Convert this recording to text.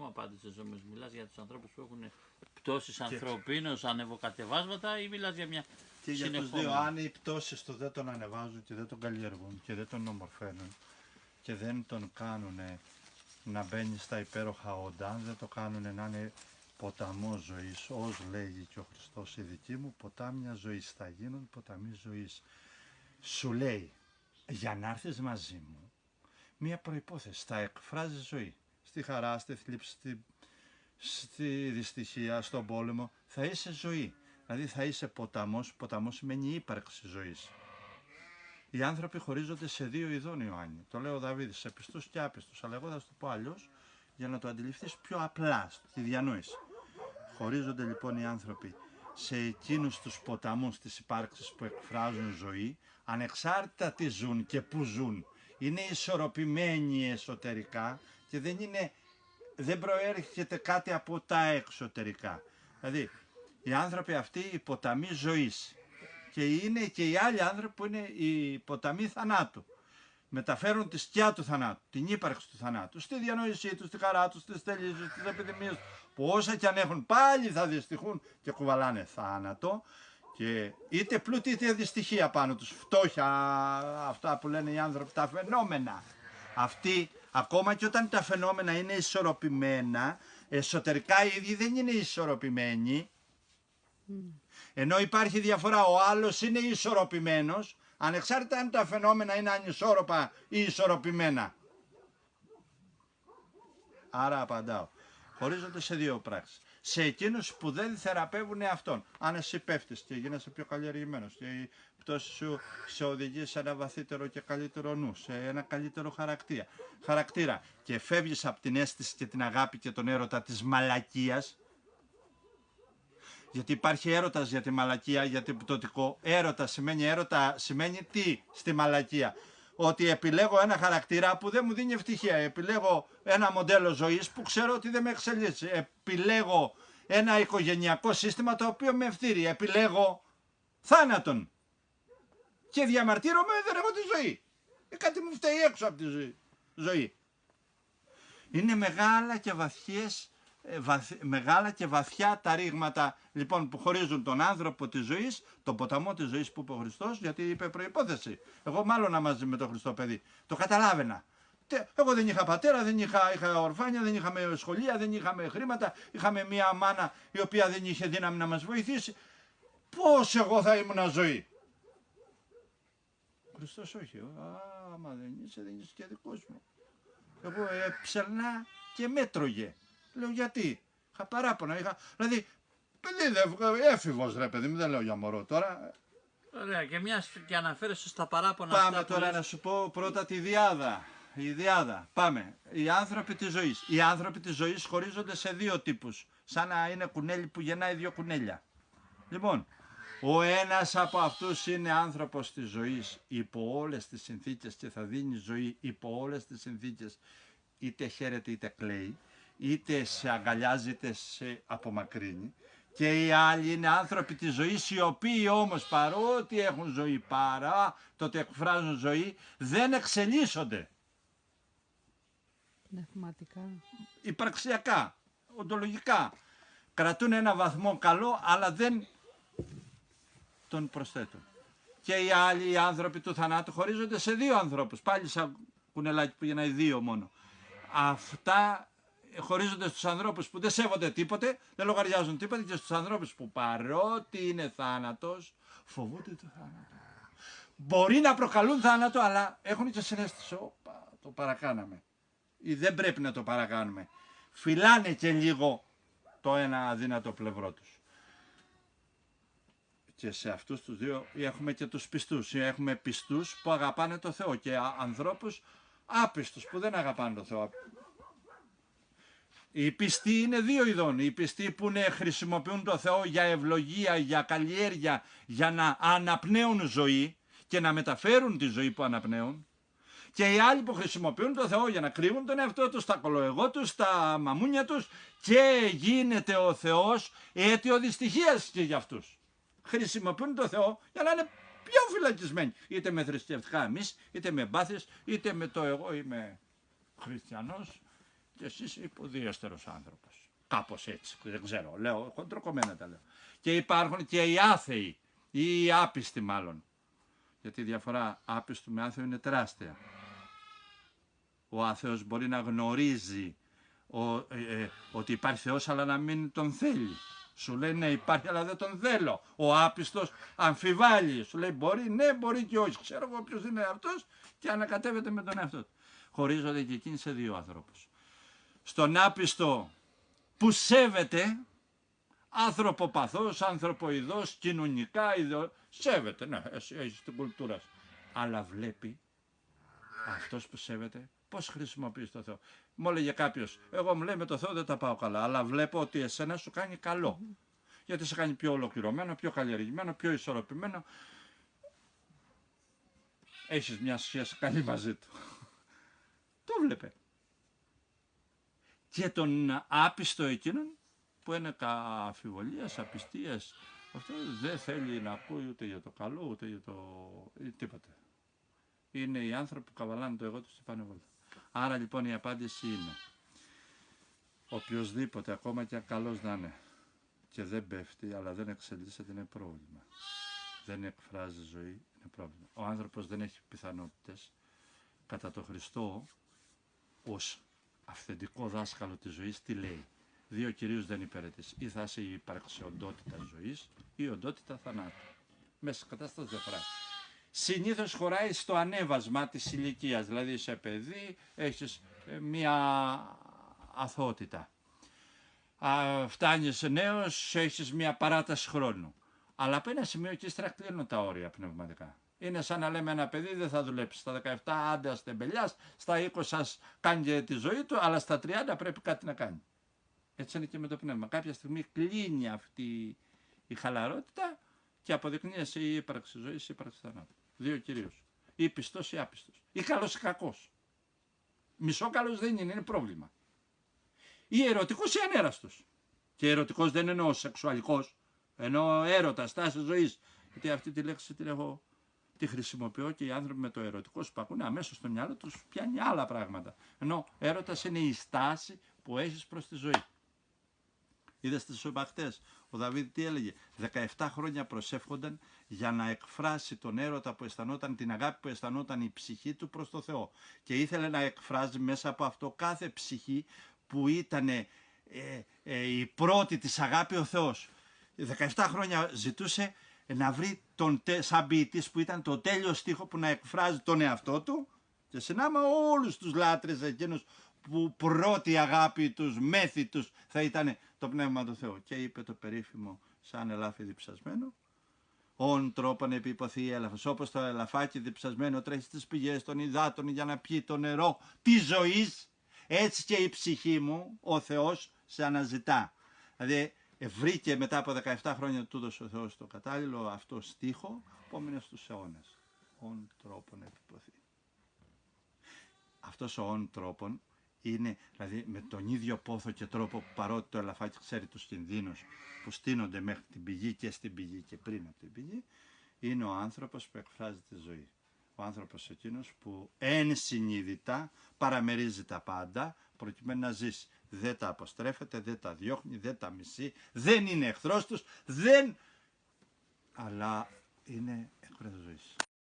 μου απάντησες όμως. Μιλάς για τους ανθρώπους που έχουν πτώσεις ανθρωπίνως, ανεβοκατεβάσματα ή μιλάς για μια και για τους συνεχόμενη? δύο, αν οι πτώσεις του δεν τον ανεβάζουν και δεν τον καλλιεργούν και δεν τον ομορφαίνουν και δεν τον κάνουν να μπαίνει στα υπέροχα όντα, αν δεν το κάνουν να είναι ποταμό ζωής, ως λέγει και ο Χριστός, οι δικοί μου ποτάμια ζωής θα γίνουν ποταμοί ζωής. Σου λέει, για να έρθεις μαζί μου, μία προϋπόθεση, θα εκφράζει ζωή. Στη χαρά, στη θλίψη, στη δυστυχία, στον πόλεμο, θα είσαι ζωή. Δηλαδή θα είσαι ποταμός, ποταμός σημαίνει ύπαρξη ζωής. Οι άνθρωποι χωρίζονται σε δύο ειδών, Ιωάννη. Το λέει ο Δαβίδης, σε πιστούς και άπιστους, αλλά εγώ θα σου το πω αλλιώς για να το αντιληφθείς πιο απλά, στη διανόηση. Χωρίζονται λοιπόν οι άνθρωποι σε εκείνους τους ποταμούς της υπάρξης που εκφράζουν ζωή, ανεξάρτητα τι ζουν και που ζουν. Είναι ισορροπημένοι εσωτερικά και δεν προέρχεται κάτι από τα εξωτερικά. Δηλαδή, οι άνθρωποι αυτοί οι ποταμοί ζωής και είναι και οι άλλοι άνθρωποι που είναι οι ποταμοί θανάτου. Μεταφέρουν τη σκιά του θανάτου, την ύπαρξη του θανάτου, στη διανόησή τους, στη χαρά τους, στις τελείες τους, στις επιδημίες τους, που όσα και αν έχουν πάλι θα δυστυχούν και κουβαλάνε θάνατο, και είτε πλούτη είτε δυστυχία πάνω τους, φτώχεια, αυτά που λένε οι άνθρωποι, τα φαινόμενα. Αυτοί, ακόμα και όταν τα φαινόμενα είναι ισορροπημένα, εσωτερικά οι ίδιοι δεν είναι ισορροπημένοι, ενώ υπάρχει διαφορά, ο άλλος είναι ισορροπημένος, ανεξάρτητα αν τα φαινόμενα είναι ανισόρροπα ή ισορροπημένα. Άρα απαντάω. Χωρίζονται σε δύο πράξεις. Σε εκείνους που δεν θεραπεύουν αυτόν. Αν εσύ πέφτεις και γίνεσαι πιο καλλιεργημένος και η πτώση σου σε οδηγεί σε ένα βαθύτερο και καλύτερο νου, σε ένα καλύτερο χαρακτήρα και φεύγεις από την αίσθηση και την αγάπη και τον έρωτα της μαλακίας, γιατί υπάρχει έρωτας για τη μαλακία, για την πτωτικό. Έρωτα σημαίνει τι στη μαλακία? Ότι επιλέγω ένα χαρακτήρα που δεν μου δίνει ευτυχία. Επιλέγω ένα μοντέλο ζωής που ξέρω ότι δεν με εξελίσσει. Επιλέγω ένα οικογενειακό σύστημα το οποίο με ευθύρει. Επιλέγω θάνατον. Και διαμαρτύρομαι, δεν έχω τη ζωή. Κάτι μου φταίει έξω από τη ζωή. Είναι μεγάλα και βαθιά τα ρήγματα λοιπόν που χωρίζουν τον άνθρωπο της ζωής, τον ποταμό της ζωής που είπε ο Χριστός, γιατί είπε προϋπόθεση. Εγώ μάλλον μαζί με τον Χριστό παιδί το καταλάβαινα. Εγώ δεν είχα πατέρα, δεν είχα ορφάνια, δεν είχαμε σχολεία, δεν είχαμε χρήματα, είχαμε μια μάνα η οποία δεν είχε δύναμη να μας βοηθήσει. Πώς εγώ θα ήμουν ζωή? Ο Χριστός όχι. Άμα δεν είσαι και δικός μου. Εγώ έψελνα και μέτρωγε. Λέω γιατί? Είχα παράπονα. Δηλαδή, παιδί έφηβος ρε παιδί μου, δεν λέω για μωρό τώρα. Ωραία, και μιας και αναφέρεσαι στα παράπονα. Πάμε τώρα να σου πω πρώτα τη διάδα. Η διάδα. Πάμε. Οι άνθρωποι της ζωής. Οι άνθρωποι της ζωής χωρίζονται σε δύο τύπους. Σαν να είναι κουνέλι που γεννάει δύο κουνέλια. Λοιπόν, ο ένας από αυτούς είναι άνθρωπος της ζωής υπό όλες τις συνθήκες και θα δίνει ζωή υπό όλες τις συνθήκες. Είτε χαίρεται είτε κλαίει, είτε σε αγκαλιάζει είτε σε απομακρύνει. Και οι άλλοι είναι άνθρωποι της ζωής, οι οποίοι όμως παρότι έχουν ζωή, παρά το ότι εκφράζουν ζωή, δεν εξελίσσονται. Πνευματικά. Υπαρξιακά, οντολογικά. Κρατούν ένα βαθμό καλό, αλλά δεν τον προσθέτουν. Και οι άλλοι, οι άνθρωποι του θανάτου, χωρίζονται σε δύο ανθρώπους. Πάλι σαν κουνελάκι που γεννάει δύο μόνο. Αυτά χωρίζονται στους ανθρώπους που δεν σέβονται τίποτε, δεν λογαριάζουν τίποτε, και στους ανθρώπους που παρότι είναι θάνατος, φοβούνται το θάνατο. Μπορεί να προκαλούν θάνατο, αλλά έχουν και συναίσθηση. Όπα, το παρακάναμε. Ή δεν πρέπει να το παρακάνουμε. Φυλάνε και λίγο το ένα αδύνατο πλευρό τους. Και σε αυτούς τους δύο έχουμε και τους πιστούς. Έχουμε πιστούς που αγαπάνε το Θεό και ανθρώπους άπιστους που δεν αγαπάνε το Θεό. Οι πιστοί είναι δύο ειδών. Οι πιστοί που χρησιμοποιούν το Θεό για ευλογία, για καλλιέργεια, για να αναπνέουν ζωή και να μεταφέρουν τη ζωή που αναπνέουν. Και οι άλλοι που χρησιμοποιούν το Θεό για να κρύβουν τον εαυτό τους, τα κολοεγώ τους, τα μαμούνια τους, και γίνεται ο Θεός αίτιο δυστυχίας και για αυτούς. Χρησιμοποιούν το Θεό για να είναι πιο φυλακισμένοι. Είτε με θρησκευτικά εμείς, είτε με μπάθες, είτε με το εγώ είμαι χριστιανός και εσύ είσαι υποδίεστερος άνθρωπος. Κάπως έτσι, δεν ξέρω, λέω, χοντροκομμένα τα λέω. Και υπάρχουν και οι άθεοι, ή οι άπιστοι μάλλον. Γιατί η διαφορά άπιστου με άθεο είναι τεράστια. Ο άθεος μπορεί να γνωρίζει ότι υπάρχει Θεός αλλά να μην τον θέλει. Σου λέει ναι υπάρχει αλλά δεν τον θέλω. Ο άπιστος αμφιβάλλει. Σου λέει μπορεί ναι μπορεί και όχι. Ξέρω εγώ ποιος είναι αυτός και ανακατεύεται με τον εαυτό του. Χωρίζονται και εκείνοι σε δύο ανθρώπους. Στον άπιστο που σέβεται, ανθρωποπαθός, ανθρωποειδός, κοινωνικά, σέβεται, ναι, έχει την κουλτούρα σου. Αλλά βλέπει αυτός που σέβεται πώς χρησιμοποιείς το Θεό. Μου έλεγε κάποιος, εγώ μου λέει με το Θεό δεν τα πάω καλά, αλλά βλέπω ότι εσένα σου κάνει καλό. Γιατί σε κάνει πιο ολοκληρωμένο, πιο καλλιεργημένο, πιο ισορροπημένο. Έχεις μια σχέση καλή μαζί του. Το βλέπε. Και τον άπιστο εκείνον που είναι αμφιβολίας, απιστίας, αυτό δεν θέλει να ακούει ούτε για το καλό, ούτε για το τίποτα. Είναι οι άνθρωποι που καβαλάνε το εγώ τους στη πανεβόλτα. Άρα λοιπόν η απάντηση είναι, οποιοσδήποτε, ακόμα και αν καλός να είναι και δεν πέφτει, αλλά δεν εξελίσσεται, είναι πρόβλημα. Δεν εκφράζει ζωή, είναι πρόβλημα. Ο άνθρωπος δεν έχει πιθανότητες κατά το Χριστό ως αυθεντικό δάσκαλο της ζωής, τι λέει. Δύο κυρίως δεν υπηρετείς. Ή θα είσαι η υπαρξιοντότητα ζωής ή η οντότητα θανάτου. Μέσα σε κατάσταση δεν χωράει. Συνήθως χωράει στο ανέβασμα της ηλικίας. Δηλαδή είσαι παιδί, έχεις μία αθωότητα. Φτάνεις νέος, έχεις μία παράταση χρόνου. Αλλά από ένα σημείο και ύστερα κλείνουν τα όρια πνευματικά. Είναι σαν να λέμε ένα παιδί δεν θα δουλέψει. Στα 17 άντε αστεμπελιάς, στα 20 σας κάνει και τη ζωή του, αλλά στα 30 πρέπει κάτι να κάνει. Έτσι είναι και με το πνεύμα. Κάποια στιγμή κλείνει αυτή η χαλαρότητα και αποδεικνύεσαι η ύπαρξη ζωής, η ύπαρξη θανάτου. Δύο κυρίως. Ή πιστός ή άπιστος. Ή καλός ή κακός. Μισό καλός δεν είναι πρόβλημα. Ή ερωτικός ή ανέραστος. Και ερωτικός δεν εννοώ σεξουαλικός, εννοώ έρωτα, στάση ζωής. Γιατί αυτή τη λέξη τη χρησιμοποιώ και οι άνθρωποι με το ερωτικό σπακούν αμέσως στο μυαλό τους πιάνει άλλα πράγματα. Ενώ έρωτας είναι η στάση που έχεις προς τη ζωή. Είδες στις σοπαχτές, ο Δαβίδ τι έλεγε, 17 χρόνια προσεύχονταν για να εκφράσει τον έρωτα που αισθανόταν, την αγάπη που αισθανόταν η ψυχή του προς το Θεό. Και ήθελε να εκφράζει μέσα από αυτό κάθε ψυχή που ήταν η πρώτη της αγάπη ο Θεός. 17 χρόνια ζητούσε να βρει σαν ποιητής που ήταν το τέλειο στίχο που να εκφράζει τον εαυτό του και συνάμα όλους τους λάτρες εκείνους που πρώτη αγάπη τους, μέθη τους θα ήταν το Πνεύμα του Θεού. Και είπε το περίφημο σαν ελάφι διψασμένο, «Ον τρόπον επιποθεί έλαφος», όπως το ελαφάκι διψασμένο τρέχει στις πηγές των υδάτων για να πιει το νερό της ζωής, έτσι και η ψυχή μου, ο Θεός, σε αναζητά. Δηλαδή βρήκε μετά από 17 χρόνια του έδωσε ο Θεός το κατάλληλο αυτό στίχο που έμεινε στους αιώνες. «Ον τρόπον επιποθεί». Αυτός ο «ον τρόπον» είναι δηλαδή με τον ίδιο πόθο και τρόπο που παρότι το ελαφάκι ξέρει τους κινδύνους που στείνονται μέχρι την πηγή και στην πηγή και πριν από την πηγή, είναι ο άνθρωπος που εκφράζει τη ζωή. Ο άνθρωπος εκείνος που ενσυνείδητα παραμερίζει τα πάντα προκειμένου να ζήσει. Δεν τα αποστρέφεται, δεν τα διώχνει, δεν τα μισεί, δεν είναι εχθρός τους, αλλά είναι εκφράζει ζωής.